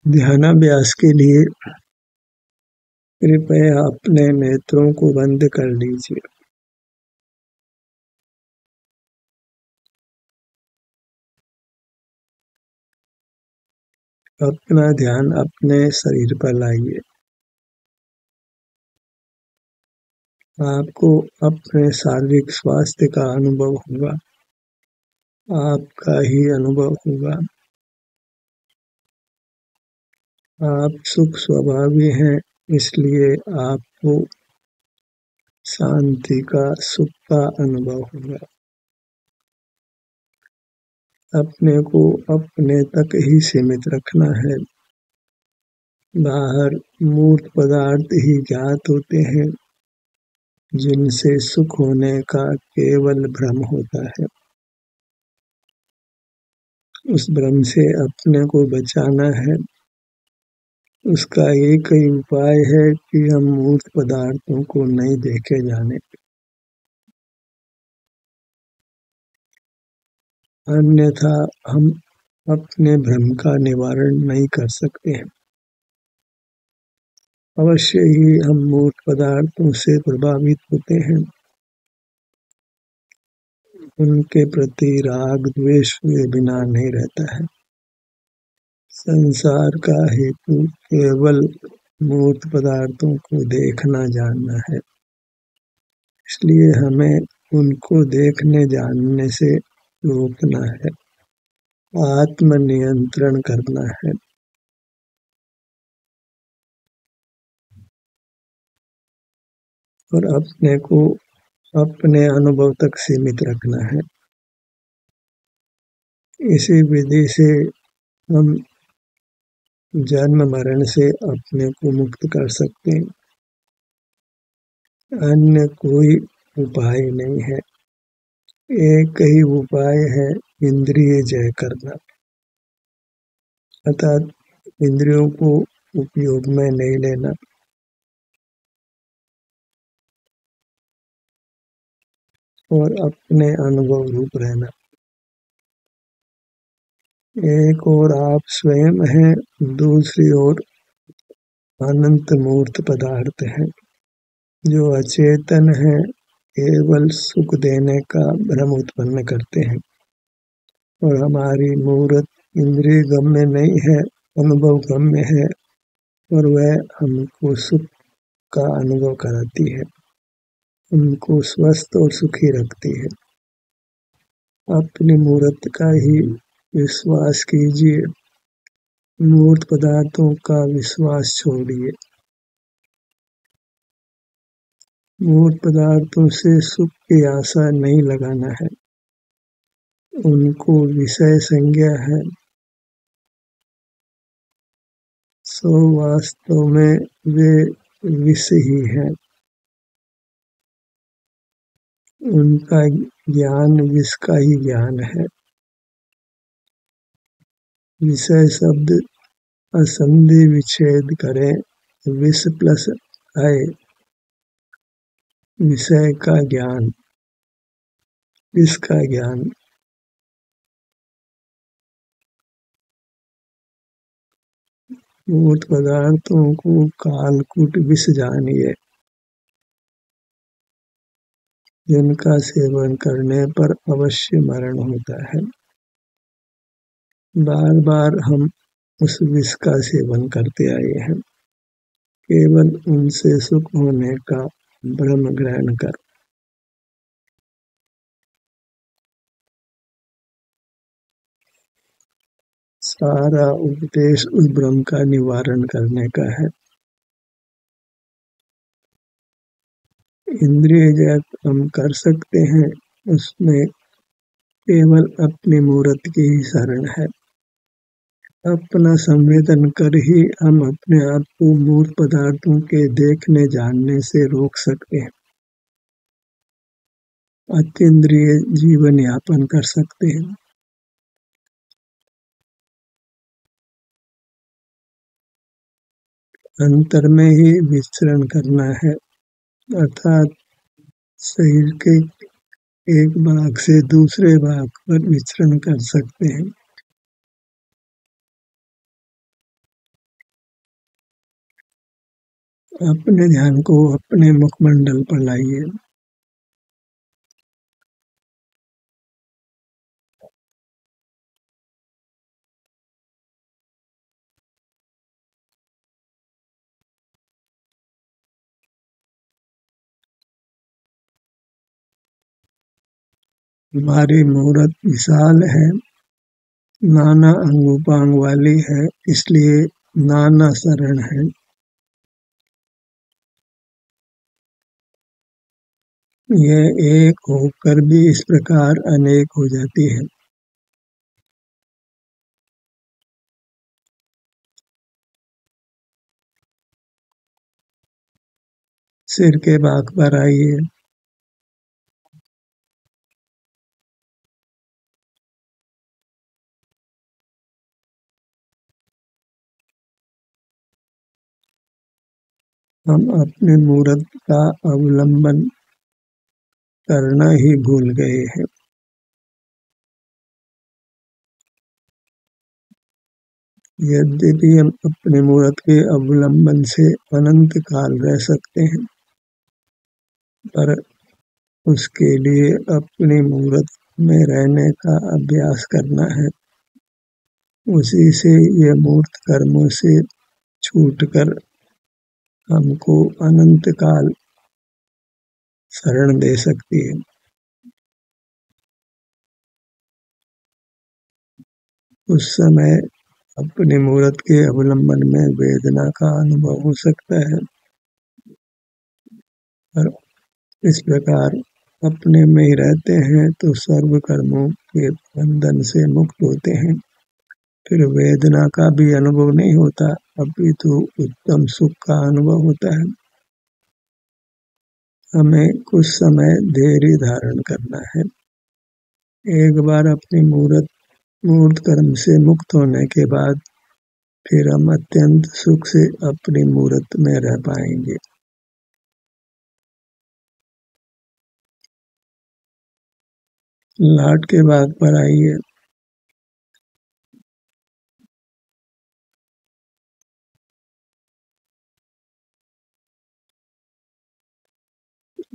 ध्यानाभ्यास के लिए कृपया अपने नेत्रों को बंद कर लीजिए। अपना ध्यान अपने शरीर पर लाइए। आपको अपने शारीरिक स्वास्थ्य का अनुभव होगा। आपका ही अनुभव होगा। आप सुख स्वभावी हैं, इसलिए आपको शांति का, सुख का अनुभव होगा। अपने को अपने तक ही सीमित रखना है। बाहर मूर्त पदार्थ ही ज्ञात होते हैं, जिनसे सुख होने का केवल भ्रम होता है। उस भ्रम से अपने को बचाना है। उसका एक ही उपाय है कि हम मूर्त पदार्थों को नहीं देखे जाने, अन्यथा हम अपने भ्रम का निवारण नहीं कर सकते हैं। अवश्य ही हम मूर्त पदार्थों से प्रभावित होते हैं। उनके प्रति राग द्वेष हुए बिना नहीं रहता है। संसार का हेतु केवल मूर्त पदार्थों को देखना जानना है, इसलिए हमें उनको देखने जानने से रोकना है, आत्म नियंत्रण करना है। और अपने को अपने अनुभव तक सीमित रखना है। इसी विधि से हम जन्म मरण से अपने को मुक्त कर सकते हैं। अन्य कोई उपाय नहीं है। एक ही उपाय है, इंद्रिय जय करना, अर्थात इंद्रियों को उपयोग में नहीं लेना और अपने अनुभव रूप रहना। एक ओर आप स्वयं हैं, दूसरी ओर अनंत मूर्त पदार्थ हैं, जो अचेतन है, केवल सुख देने का भ्रम उत्पन्न करते हैं। और हमारी मूर्त इंद्रिय गम्य नहीं है, अनुभव गम्य है, और वह हमको सुख का अनुभव कराती है, हमको स्वस्थ और सुखी रखती है। अपनी मूर्त का ही विश्वास कीजिए, मूर्त पदार्थों का विश्वास छोड़िए। मूर्त पदार्थों से सुख की आशा नहीं लगाना है, उनको विषय संज्ञा है, सो वास्तव में वे विष ही हैं। उनका ज्ञान विष का ही ज्ञान है। विषय शब्द असंधि विच्छेद करें, विष प्लस आए, विषय का ज्ञान, विष का ज्ञान। मूर्त पदार्थों को कालकूट विष जानिए, जिनका सेवन करने पर अवश्य मरण होता है। बार बार हम उस विष का सेवन करते आए हैं, केवल उनसे सुख होने का भ्रम ग्रहण कर। सारा उपदेश उस भ्रम का निवारण करने का है। इंद्रिय जय हम कर सकते हैं, उसमें केवल अपनी मूर्त की ही शरण है। अपना संवेदन कर ही हम अपने आप को मूर्त पदार्थों के देखने जानने से रोक सकते हैं, अतीन्द्रिय जीवन यापन कर सकते हैं। अंतर में ही विचरण करना है, अर्थात शरीर के एक भाग से दूसरे भाग पर विचरण कर सकते हैं। अपने ध्यान को अपने मुखमंडल पर लाइए। हमारी मूरत विशाल है, नाना अंग उपांग वाली है, इसलिए नाना शरण है। यह एक होकर भी इस प्रकार अनेक हो जाती है। सिर के बाग पर आइए। हम अपने मूरत का अवलंबन करना ही भूल गए हैं। यद्यपि हम अपने मूरत के अवलंबन से अनंत काल रह सकते हैं, पर उसके लिए अपनी मूरत में रहने का अभ्यास करना है। उसी से ये मूर्त कर्मों से छूटकर हमको अनंत काल शरण दे सकती है। उस समय अपनी मूरत के अवलंबन में वेदना का अनुभव हो सकता है, पर इस प्रकार अपने में ही रहते हैं तो सर्व कर्मों के बंधन से मुक्त होते हैं। फिर वेदना का भी अनुभव नहीं होता, अपितु उत्तम सुख का अनुभव होता है। हमें कुछ समय धैर्य धारण करना है। एक बार अपनी मूर्त कर्म से मुक्त होने के बाद फिर हम अत्यंत सुख से अपनी मूर्त में रह पाएंगे। लाट के बाग पर आइए।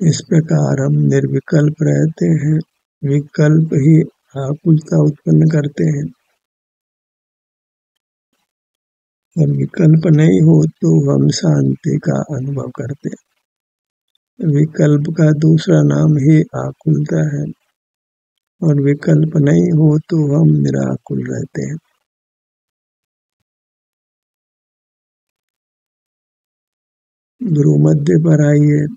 इस प्रकार हम निर्विकल्प रहते हैं। विकल्प ही आकुलता उत्पन्न करते हैं, और विकल्प नहीं हो तो हम शांति का अनुभव करते हैं। विकल्प का दूसरा नाम ही आकुलता है, और विकल्प नहीं हो तो हम निराकुल रहते हैं। गुरु मध्य पर आइए।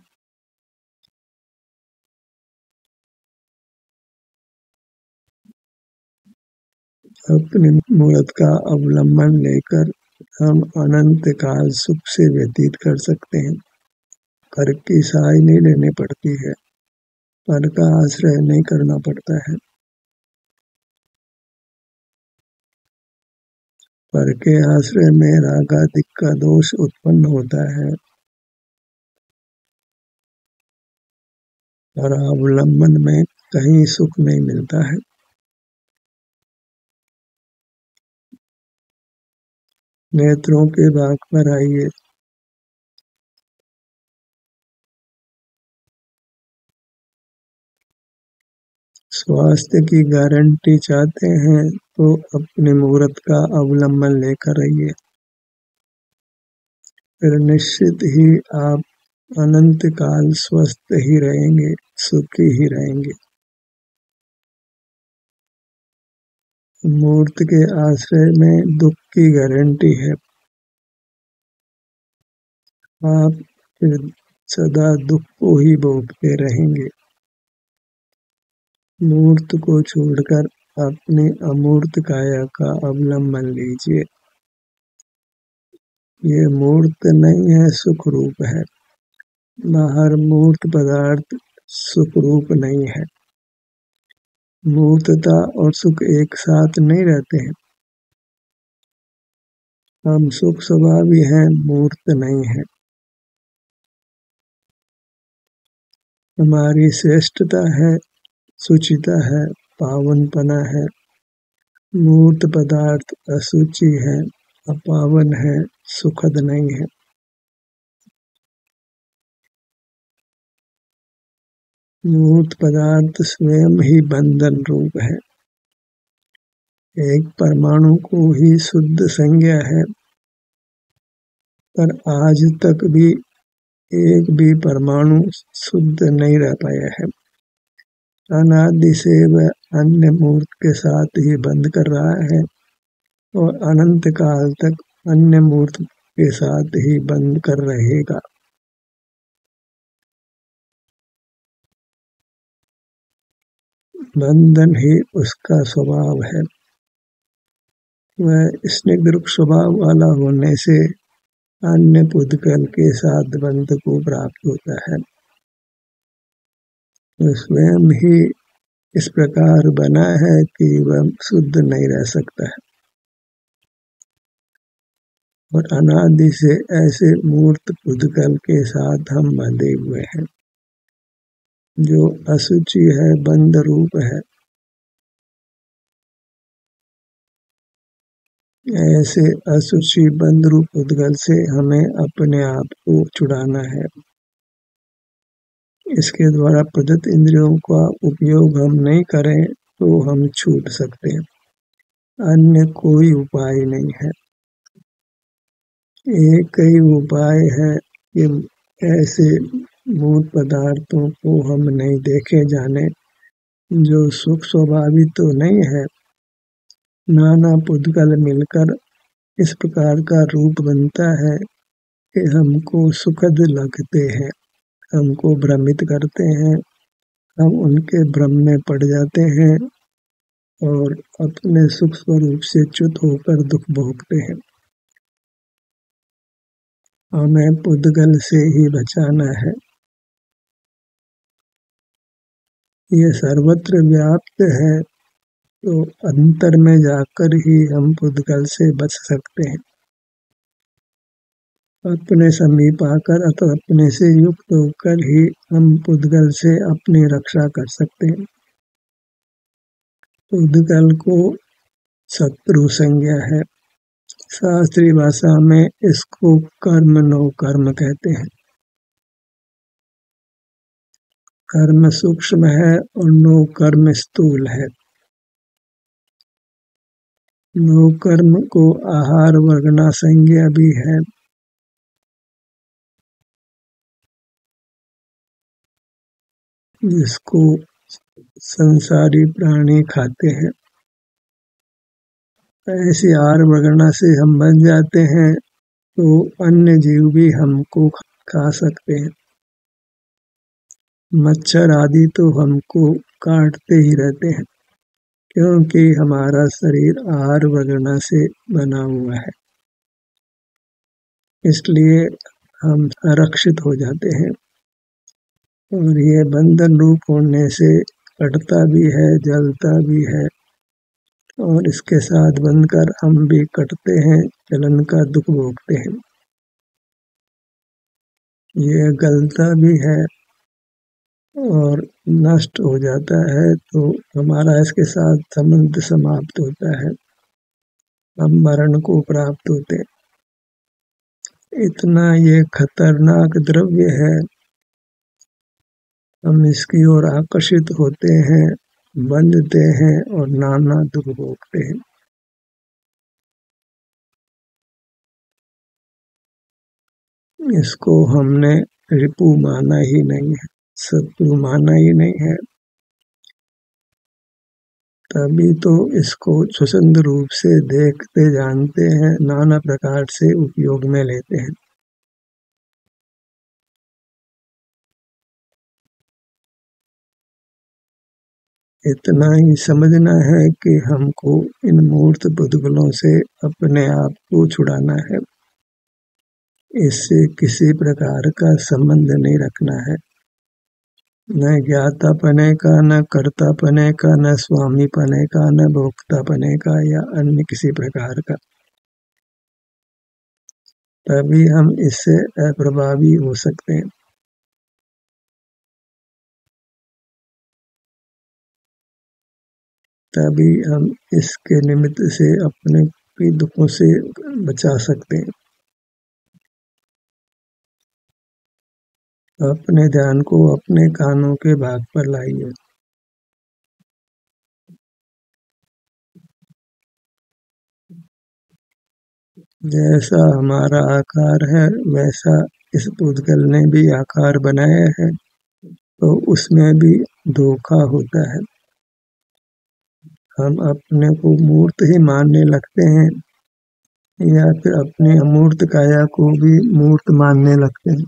अपनी मूर्त का अवलंबन लेकर हम अनंत काल सुख से व्यतीत कर सकते हैं। पर की सहाय नहीं लेनी पड़ती है, पर का आश्रय नहीं करना पड़ता है। पर के आश्रय में रागादिक का दोष उत्पन्न होता है, और अवलंबन में कहीं सुख नहीं मिलता है। नेत्रों के भाग पर आइए। स्वास्थ्य की गारंटी चाहते हैं तो अपने मूर्त का अवलंबन लेकर रहिए। फिर निश्चित ही आप अनंत काल स्वस्थ ही रहेंगे, सुखी ही रहेंगे। मूर्त के आश्रय में दुख की गारंटी है। आप फिर सदा दुख को ही भोगते रहेंगे। मूर्त को छोड़कर अपनी अमूर्त काया का अवलंबन लीजिए। ये मूर्त नहीं है, सुख रूप है। बाहर मूर्त पदार्थ सुख रूप नहीं है। मूर्तता और सुख एक साथ नहीं रहते हैं। हम सुख स्वभावी हैं, मूर्त नहीं है। हमारी श्रेष्ठता है, सुचिता है, पावनपना है। मूर्त पदार्थ अशुचि है, अपावन है, सुखद नहीं है। मूर्त पदार्थ स्वयं ही बंधन रूप है। एक परमाणु को ही शुद्ध संज्ञा है, पर आज तक भी एक भी परमाणु शुद्ध नहीं रह पाया है। अनादि से वह अन्य मूर्त के साथ ही बंध कर रहा है और अनंत काल तक अन्य मूर्त के साथ ही बंध कर रहेगा। बंधन ही उसका स्वभाव है। वह स्निग्ध स्वभाव वाला होने से अन्य पुद्गल के साथ बंध को प्राप्त होता है। वह स्वयं ही इस प्रकार बना है कि वह शुद्ध नहीं रह सकता है और अनादि से ऐसे मूर्त पुद्गल के साथ हम बंधे हुए हैं। जो अशुचि है, बंध रूप है, ऐसे अशुचि बंध रूप पुद्गल से हमें अपने आप को छुड़ाना है। इसके द्वारा प्रदत्त इंद्रियों का उपयोग हम नहीं करें तो हम छूट सकते हैं। अन्य कोई उपाय नहीं है। एक ही उपाय है कि ऐसे मूर्त पदार्थों को हम नहीं देखे जाने जो सुख स्वभावी तो नहीं है। नाना पुद्गल मिलकर इस प्रकार का रूप बनता है कि हमको सुखद लगते हैं, हमको भ्रमित करते हैं, हम उनके भ्रम में पड़ जाते हैं और अपने सुख स्वरूप से च्युत होकर दुख भोगते हैं। हमें पुद्गल से ही बचाना है। ये सर्वत्र व्याप्त है, तो अंतर में जाकर ही हम पुद्गल से बच सकते हैं। अपने समीप आकर अथवा अपने से युक्त होकर ही हम पुद्गल से अपनी रक्षा कर सकते हैं। पुद्गल को शत्रु संज्ञा है। शास्त्रीय भाषा में इसको कर्म नो कर्म कहते हैं। कर्म सूक्ष्म है और नो कर्म स्थूल है। नो कर्म को आहार वर्गना संज्ञा भी है। जिसको संसारी प्राणी खाते हैं। ऐसी आहार वर्गना से हम बन जाते हैं तो अन्य जीव भी हमको खा सकते हैं। मच्छर आदि तो हमको काटते ही रहते हैं क्योंकि हमारा शरीर आहार वर्गना से बना हुआ है। इसलिए हम आरक्षित हो जाते हैं और ये बंधन रूप होने से कटता भी है, जलता भी है और इसके साथ बंधकर हम भी कटते हैं, जलन का दुख भोगते हैं। ये गलता भी है और नष्ट हो जाता है तो हमारा इसके साथ संबंध समाप्त होता है, हम मरण को प्राप्त होते हैं। इतना ये खतरनाक द्रव्य है, हम इसकी ओर आकर्षित होते हैं, बंधते हैं और नाना दुख भोगते हैं। इसको हमने रिपु माना ही नहीं है, शत्रु माना ही नहीं है। तभी तो इसको स्वतंत्र रूप से देखते जानते हैं, नाना प्रकार से उपयोग में लेते हैं। इतना ही समझना है कि हमको इन मूर्त पुद्गलों से अपने आप को छुड़ाना है। इससे किसी प्रकार का संबंध नहीं रखना है, न ज्ञाता पने का, न कर्ता पने का, न स्वामी पने का, न भोक्ता पने का या अन्य किसी प्रकार का। तभी हम इससे अप्रभावी हो सकते हैं। तभी हम इसके निमित्त से अपने भी दुखों से बचा सकते हैं। अपने ध्यान को अपने कानों के भाग पर लाइए। जैसा हमारा आकार है वैसा इस पुद्गल ने भी आकार बनाया है, तो उसमें भी धोखा होता है। हम अपने को मूर्त ही मानने लगते हैं या फिर अपने अमूर्त काया को भी मूर्त मानने लगते हैं।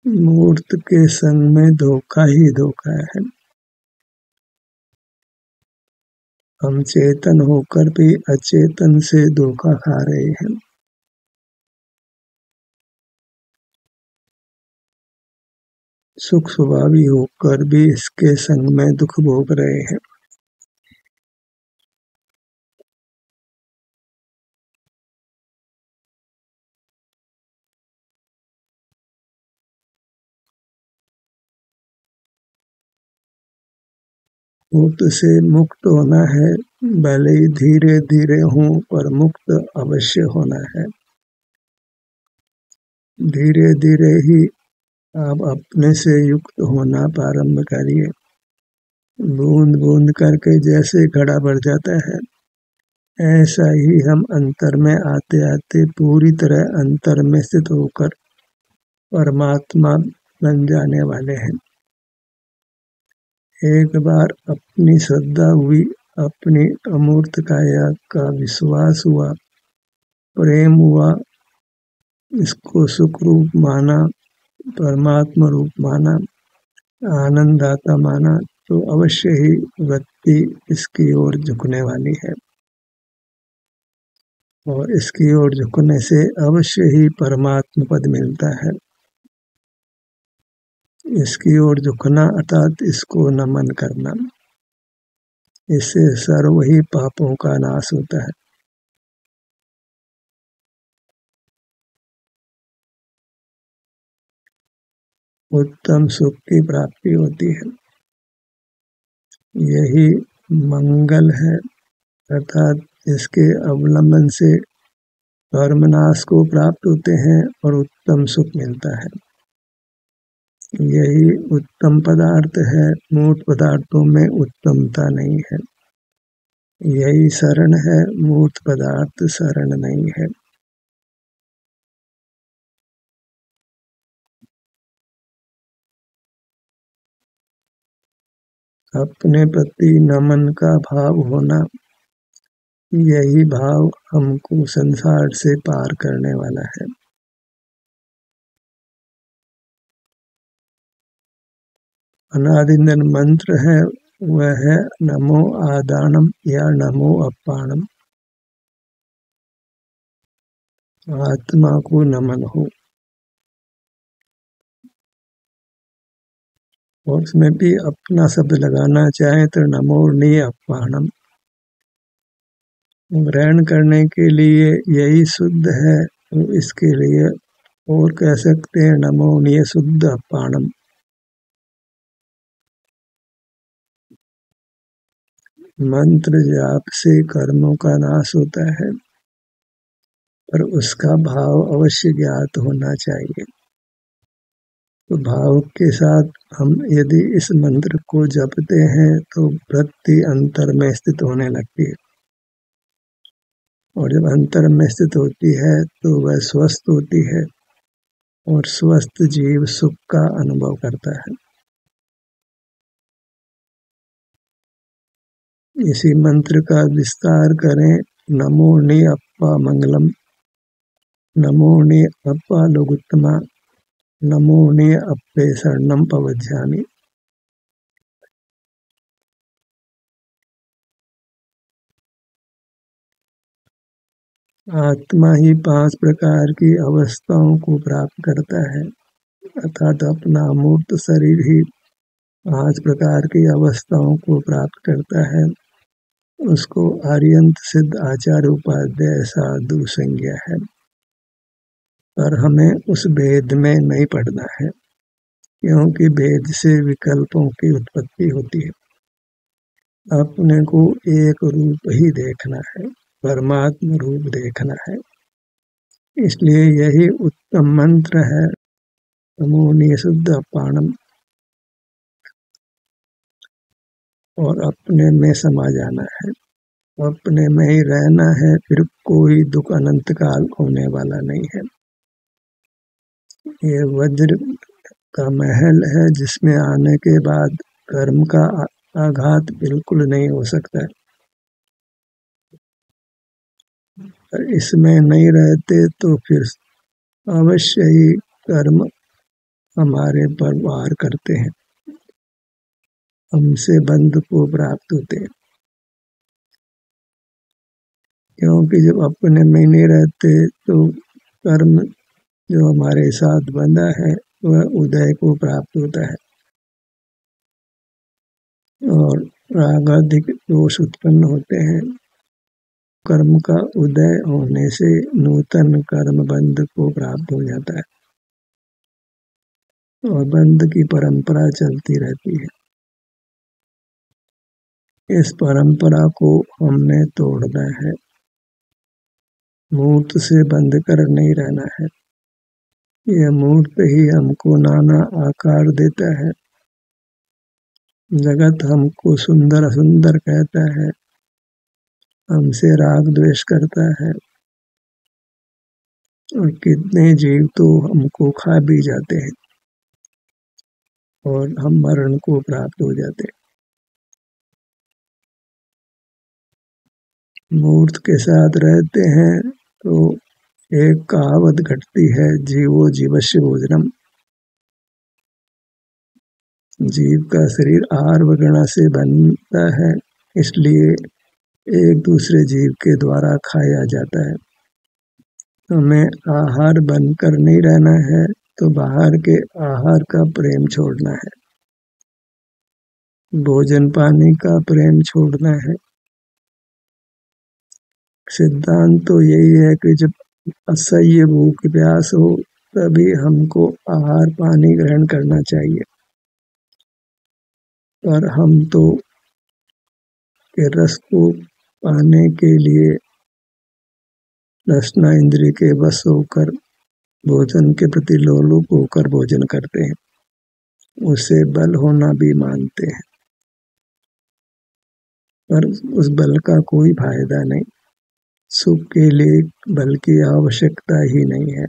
मूर्त के संग में धोखा ही धोखा है। हम चेतन होकर भी अचेतन से धोखा खा रहे हैं। सुख स्वभावी होकर भी इसके संग में दुख भोग रहे हैं। मुक्त से मुक्त होना है, भले ही धीरे धीरे हो पर मुक्त अवश्य होना है। धीरे धीरे ही आप अपने से युक्त होना प्रारंभ करिए। बूंद बूंद करके जैसे घड़ा भर जाता है, ऐसा ही हम अंतर में आते आते पूरी तरह अंतर में स्थित होकर परमात्मा बन जाने वाले हैं। एक बार अपनी श्रद्धा हुई, अपनी अमूर्त काया का विश्वास हुआ, प्रेम हुआ, इसको सुख रूप माना, परमात्मा रूप माना, आनंदाता माना, तो अवश्य ही वृत्ति इसकी ओर झुकने वाली है। और इसकी ओर झुकने से अवश्य ही परमात्मा पद मिलता है। इसकी ओर झुकना अर्थात इसको नमन करना, इससे सर्व ही पापों का नाश होता है। उत्तम सुख की प्राप्ति होती है। यही मंगल है, अर्थात इसके अवलंबन से कर्मनाश को प्राप्त होते हैं और उत्तम सुख मिलता है। यही उत्तम पदार्थ है, मूर्त पदार्थों में उत्तमता नहीं है। यही शरण है, मूर्त पदार्थ शरण नहीं है। अपने प्रति नमन का भाव होना, यही भाव हमको संसार से पार करने वाला है। अनादिन्दन मंत्र है, वह है नमो आदानम या नमो अपानम। आत्मा को नमन हो। और उसमें भी अपना शब्द लगाना चाहे तो नमो नि अपानम। ग्रहण करने के लिए यही शुद्ध है, तो इसके लिए और कह सकते हैं नमो नि शुद्ध अपानम। मंत्र जाप से कर्मों का नाश होता है, पर उसका भाव अवश्य ज्ञात होना चाहिए। तो भाव के साथ हम यदि इस मंत्र को जपते हैं तो वृत्ति अंतर में स्थित होने लगती है, और जब अंतर में स्थित होती है तो वह स्वस्थ होती है, और स्वस्थ जीव सुख का अनुभव करता है। इसी मंत्र का विस्तार करें, नमो नि अप्पा मंगलम, नमो नि अप्पा लोगुत्तमा, नमो नि अप्पे शरणम पवज्जामि। आत्मा ही 5 प्रकार की अवस्थाओं को प्राप्त करता है, अर्थात अपना अमूर्त शरीर ही 5 प्रकार की अवस्थाओं को प्राप्त करता है। उसको आर्यंत सिद्ध आचार्य उपाध्याय साधु संज्ञा है, पर हमें उस भेद में नहीं पड़ना है। क्योंकि भेद से विकल्पों की उत्पत्ति होती है। अपने को एक रूप ही देखना है, परमात्म रूप देखना है। इसलिए यही उत्तम मंत्र है, तमो निःशुद्ध पाणम। और अपने में समा जाना है, अपने में ही रहना है, फिर कोई दुख अनंत काल होने वाला नहीं है। ये वज्र का महल है जिसमें आने के बाद कर्म का आघात बिल्कुल नहीं हो सकता। इसमें नहीं रहते तो फिर अवश्य ही कर्म हमारे पर वार करते हैं, हमसे बंध को प्राप्त होते हैं। क्योंकि जब अपने में नहीं रहते तो कर्म जो हमारे साथ बंधा है वह उदय को प्राप्त होता है और रागाधिक दोष उत्पन्न होते हैं। कर्म का उदय होने से नूतन कर्म बंध को प्राप्त हो जाता है और बंध की परंपरा चलती रहती है। इस परंपरा को हमने तोड़ना है, मूर्त से बंध कर नहीं रहना है। यह मूर्त ही हमको नाना आकार देता है, जगत हमको सुंदर सुंदर कहता है, हमसे राग द्वेष करता है और कितने जीव तो हमको खा भी जाते हैं और हम मरण को प्राप्त हो जाते हैं। मूर्त के साथ रहते हैं तो एक कहावत घटती है, जीवो जीवस्य भोजनम। जीव का शरीर आहार वगैरह से बनता है, इसलिए एक दूसरे जीव के द्वारा खाया जाता है। हमें आहार बनकर नहीं रहना है तो बाहर के आहार का प्रेम छोड़ना है, भोजन पानी का प्रेम छोड़ना है। सिद्धांत तो यही है कि जब असह्य भूख प्यास हो तभी हमको आहार पानी ग्रहण करना चाहिए, पर हम तो के रस को पाने के लिए रसना इंद्रिय के वश होकर भोजन के प्रति लोलुप होकर भोजन करते हैं, उसे बल होना भी मानते हैं, पर उस बल का कोई फायदा नहीं। सुख के लिए बल की आवश्यकता ही नहीं है,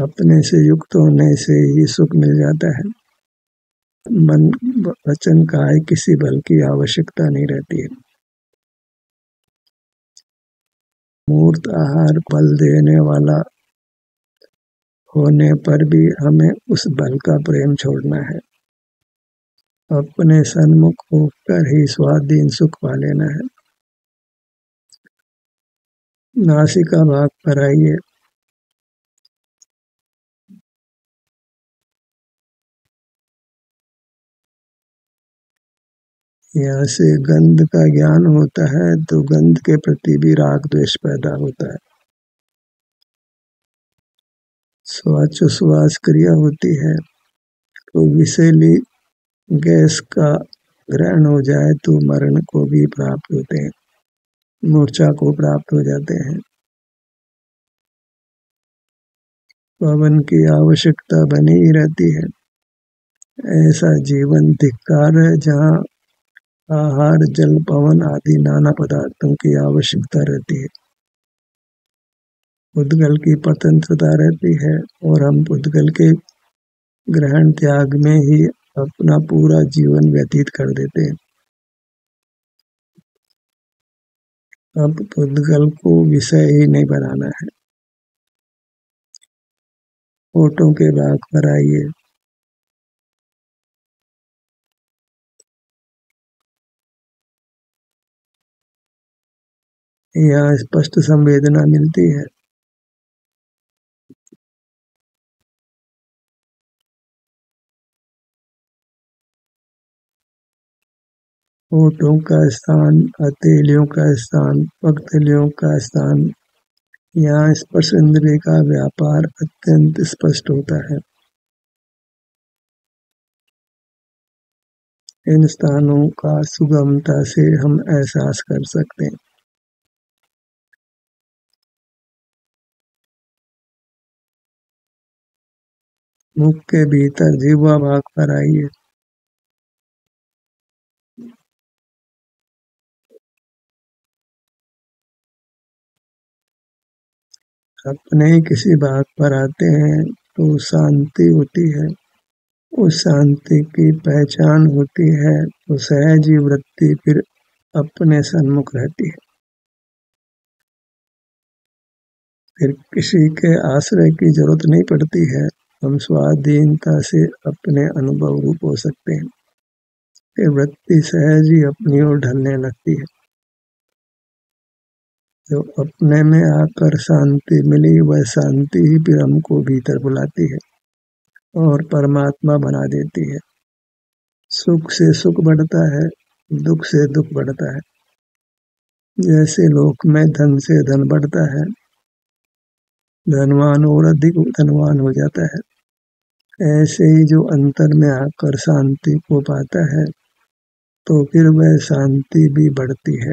अपने से युक्त होने से ही सुख मिल जाता है। मन वचन काय किसी बल की आवश्यकता नहीं रहती है। मूर्त आहार बल देने वाला होने पर भी हमें उस बल का प्रेम छोड़ना है, अपने सन्मुख होकर ही स्वाधीन सुख पा लेना है। नासिका भाग पर आइए। यहाँ से गंध का ज्ञान होता है तो गंध के प्रति भी राग द्वेष पैदा होता है। श्वासोच्छ्वास क्रिया होती है तो विषैली गैस का ग्रहण हो जाए तो मरण को भी प्राप्त होते हैं, मूर्छा को प्राप्त हो जाते हैं। पवन की आवश्यकता बनी ही रहती है। ऐसा जीवन धिक्कार है जहाँ आहार जल पवन आदि नाना पदार्थों की आवश्यकता रहती है। पुद्गल की स्वतंत्रता रहती है और हम पुद्गल के ग्रहण त्याग में ही अपना पूरा जीवन व्यतीत कर देते हैं। अब पुद्गल को विषय ही नहीं बनाना है। फोटो के भाग पर आइए। यहाँ स्पष्ट संवेदना मिलती है। होठों का स्थान, हथेलियों का स्थान, पगथलियों का स्थान, यहाँ स्पर्श इंद्रिय का व्यापार अत्यंत स्पष्ट होता है। इन स्थानों का सुगमता से हम एहसास कर सकते हैं। मुख के भीतर जिह्वा भाग पर आइए। अपने किसी भाग पर आते हैं तो शांति होती है, उस शांति की पहचान होती है, तो सहज ही वृत्ति फिर अपने सन्मुख रहती है। फिर किसी के आश्रय की जरूरत नहीं पड़ती है, हम स्वाधीनता से अपने अनुभव रूप हो सकते हैं। फिर वृत्ति सहज ही अपनी ओर ढलने लगती है। जो अपने में आकर शांति मिली, वह शांति ही फिर हमको भीतर बुलाती है और परमात्मा बना देती है। सुख से सुख बढ़ता है, दुख से दुख बढ़ता है। जैसे लोक में धन से धन बढ़ता है, धनवान और अधिक धनवान हो जाता है, ऐसे ही जो अंतर में आकर शांति को पाता है, तो फिर वह शांति भी बढ़ती है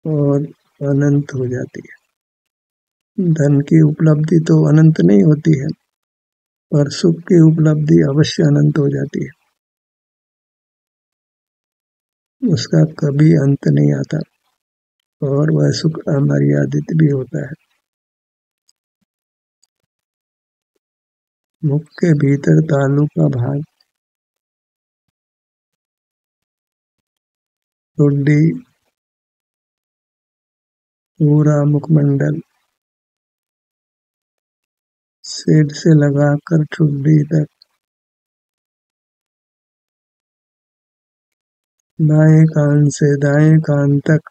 और अनंत हो जाती है। धन की उपलब्धि तो अनंत नहीं होती है, पर सुख की उपलब्धि अवश्य अनंत हो जाती है। उसका कभी अंत नहीं आता और वह सुख अमर्यादित भी होता है। मुख के भीतर तालु का भाग, ठुड्डी, पूरा मुखमंडल, सिर से लगाकर ठुड्डी तक, बाएं कान से दाएं कान तक,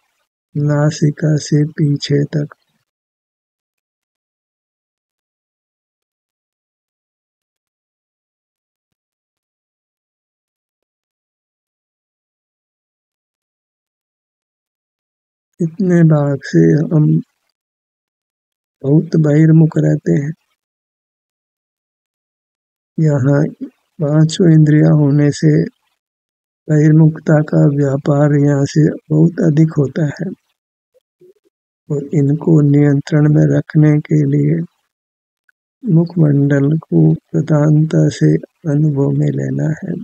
नासिका से पीछे तक। इतने भाग से हम बहुत बहिर्मुख रहते हैं। यहाँ पांचों इंद्रियां होने से बहिर्मुखता का व्यापार यहाँ से बहुत अधिक होता है, और इनको नियंत्रण में रखने के लिए मुखमंडल को प्रधानता से अनुभव में लेना है।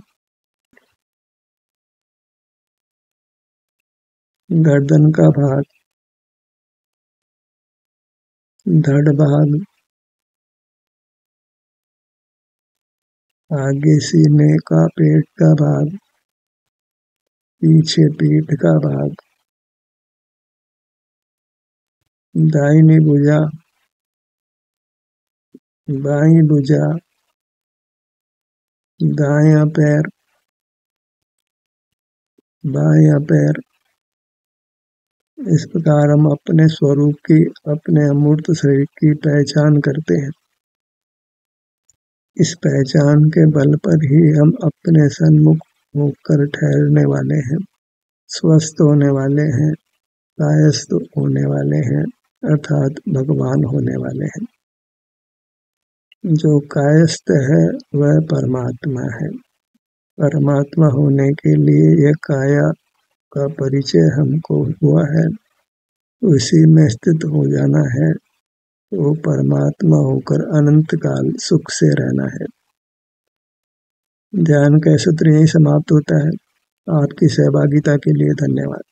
गर्दन का भाग, धड़ भाग, आगे सीने का पेट का भाग, पीछे पीठ का भाग, दाहिनी भुजा, बाईं भुजा, दायां पैर, बायां पैर। इस प्रकार हम अपने स्वरूप की, अपने अमूर्त शरीर की पहचान करते हैं। इस पहचान के बल पर ही हम अपने सन्मुख होकर ठहरने वाले हैं, स्वस्थ होने वाले हैं, कायस्थ होने वाले हैं, अर्थात भगवान होने वाले हैं। जो कायस्थ है वह परमात्मा है। परमात्मा होने के लिए यह काया का परिचय हमको हुआ है, उसी में स्थित हो जाना है, वो परमात्मा होकर अनंत काल सुख से रहना है। ध्यान का सत्र यही समाप्त होता है। आपकी सहभागिता के लिए धन्यवाद।